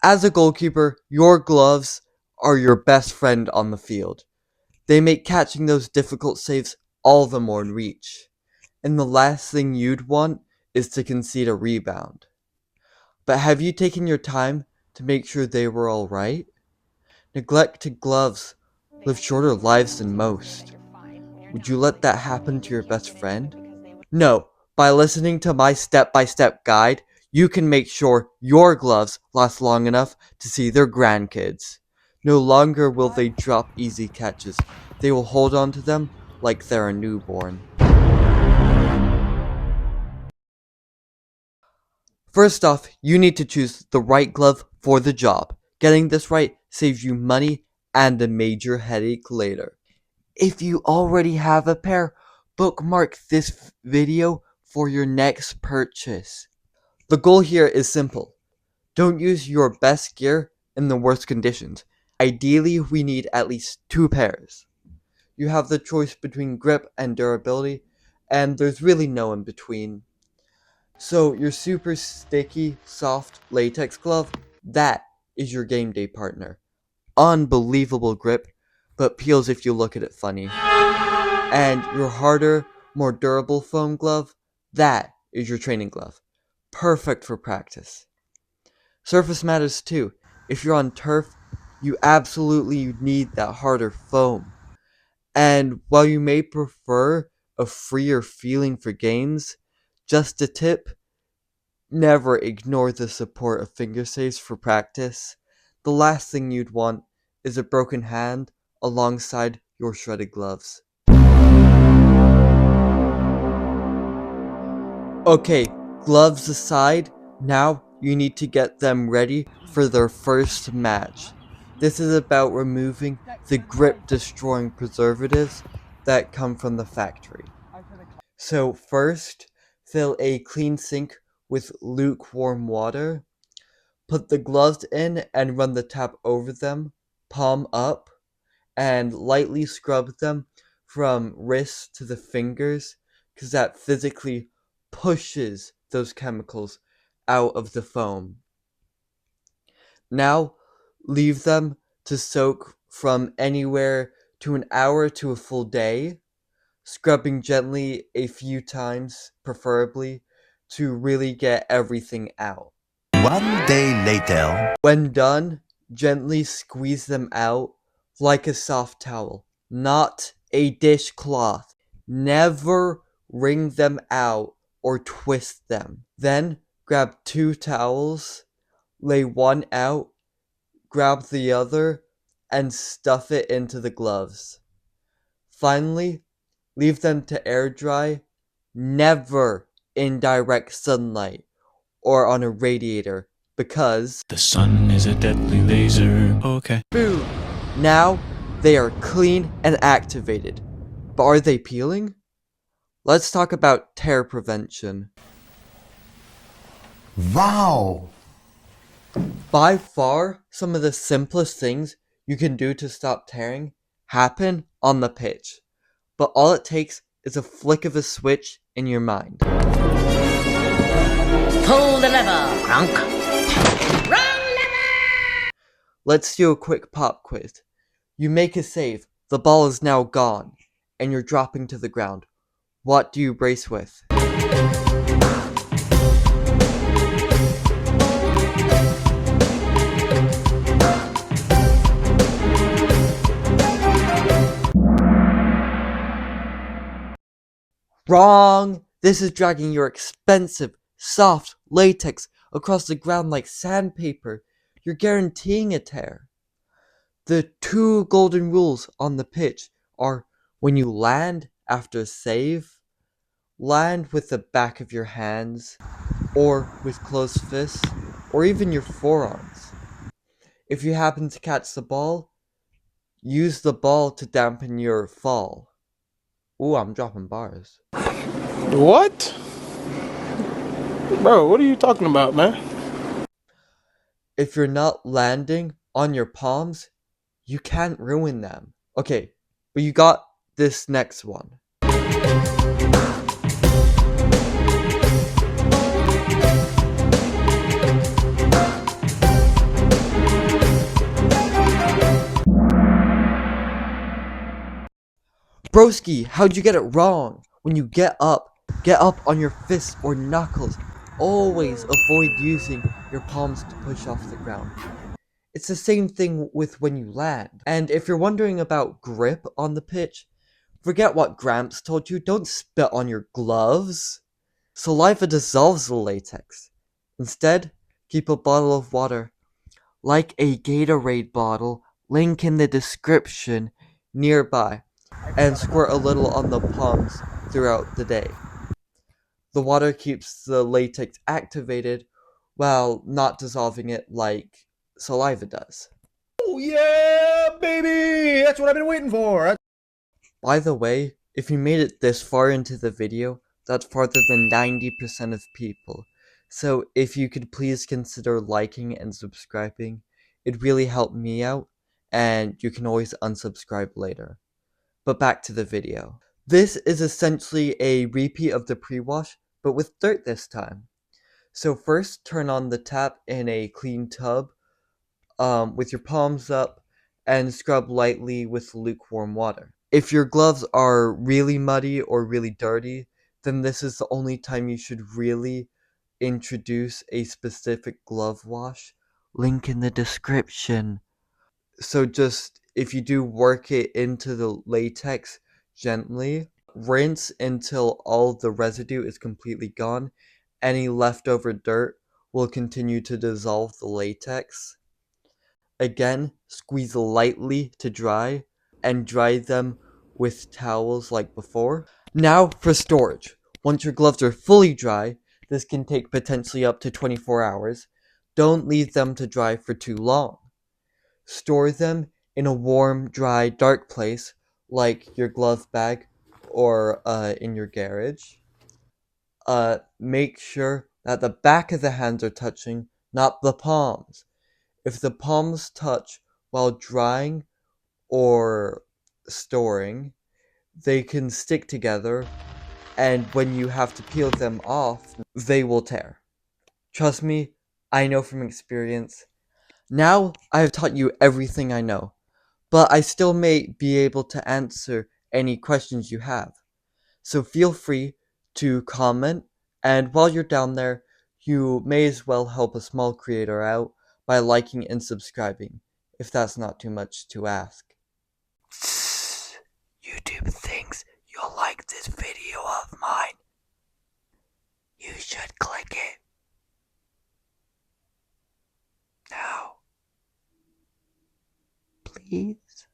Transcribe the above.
As a goalkeeper, your gloves are your best friend on the field. They make catching those difficult saves all the more in reach. And the last thing you'd want is to concede a rebound. But have you taken your time to make sure they were alright? Neglected gloves live shorter lives than most. Would you let that happen to your best friend? No, by listening to my step-by-step guide, you can make sure your gloves last long enough to see their grandkids. No longer will they drop easy catches. They will hold on to them like they're a newborn. First off, you need to choose the right glove for the job. Getting this right saves you money and a major headache later. If you already have a pair, bookmark this video for your next purchase. The goal here is simple. Don't use your best gear in the worst conditions. Ideally, we need at least 2 pairs. You have the choice between grip and durability, and there's really no in between. So your super sticky, soft latex glove, that is your game day partner. Unbelievable grip, but peels if you look at it funny. And your harder, more durable foam glove, that is your training glove. Perfect for practice. Surface matters too. If you're on turf, you absolutely need that harder foam. And while you may prefer a freer feeling for games, just a tip, never ignore the support of finger saves for practice. The last thing you'd want is a broken hand alongside your shredded gloves. Okay, gloves aside, now you need to get them ready for their first match. This is about removing the grip-destroying preservatives that come from the factory. So first, fill a clean sink with lukewarm water. Put the gloves in and run the tap over them, palm up, and lightly scrub them from wrists to the fingers, because that physically pushes those chemicals out of the foam. Now, leave them to soak from anywhere to an hour to a full day, scrubbing gently a few times, preferably, to really get everything out. 1 day later. When done, gently squeeze them out like a soft towel, not a dishcloth. Never wring them out or twist them. Then grab 2 towels, lay one out, grab the other, and stuff it into the gloves. Finally, leave them to air dry, never in direct sunlight or on a radiator, because the sun is a deadly laser. Okay. boom! Now they are clean and activated. But are they peeling? Let's talk about tear prevention. Wow! By far, some of the simplest things you can do to stop tearing happen on the pitch. But all it takes is a flick of a switch in your mind. Pull the lever, Kronk. Wrong lever! Let's do a quick pop quiz. You make a save, the ball is now gone, and you're dropping to the ground. What do you brace with? Wrong! This is dragging your expensive, soft latex across the ground like sandpaper. You're guaranteeing a tear. The 2 golden rules on the pitch are: when you land after a save, land with the back of your hands, or with closed fists, or even your forearms. If you happen to catch the ball, use the ball to dampen your fall. Ooh, I'm dropping bars. What? Bro, what are you talking about, man? If you're not landing on your palms, you can't ruin them. Okay, but you got this next one. Broski, how'd you get it wrong? When you get up on your fists or knuckles. Always avoid using your palms to push off the ground. It's the same thing with when you land. And if you're wondering about grip on the pitch, forget what Gramps told you. Don't spit on your gloves. Saliva dissolves the latex. Instead, keep a bottle of water, like a Gatorade bottle, link in the description, nearby, and squirt a little on the palms throughout the day. The water keeps the latex activated while not dissolving it like saliva does. Oh yeah, baby! That's what I've been waiting for. By the way, if you made it this far into the video, that's farther than 90% of people. So if you could please consider liking and subscribing, it'd really help me out, and you can always unsubscribe later. But back to the video. This is essentially a repeat of the pre-wash, but with dirt this time. So first, turn on the tap in a clean tub with your palms up and scrub lightly with lukewarm water. If your gloves are really muddy or really dirty, then this is the only time you should really introduce a specific glove wash. Link in the description. So just, if you do work it into the latex gently, rinse until all the residue is completely gone. Any leftover dirt will continue to dissolve the latex. Again, squeeze lightly to dry, and dry them with towels like before. Now for storage. Once your gloves are fully dry, this can take potentially up to 24 hours. Don't leave them to dry for too long. Store them in a warm, dry, dark place, like your glove bag or in your garage. Make sure that the back of the hands are touching, not the palms. If the palms touch while drying or storing, they can stick together, and when you have to peel them off, they will tear. Trust me, I know from experience. Now I have taught you everything I know, but I still may be able to answer any questions you have. So feel free to comment, and while you're down there, you may as well help a small creator out by liking and subscribing, if that's not too much to ask. YouTube thinks you'll like this video of mine. You should click it. Now. Please.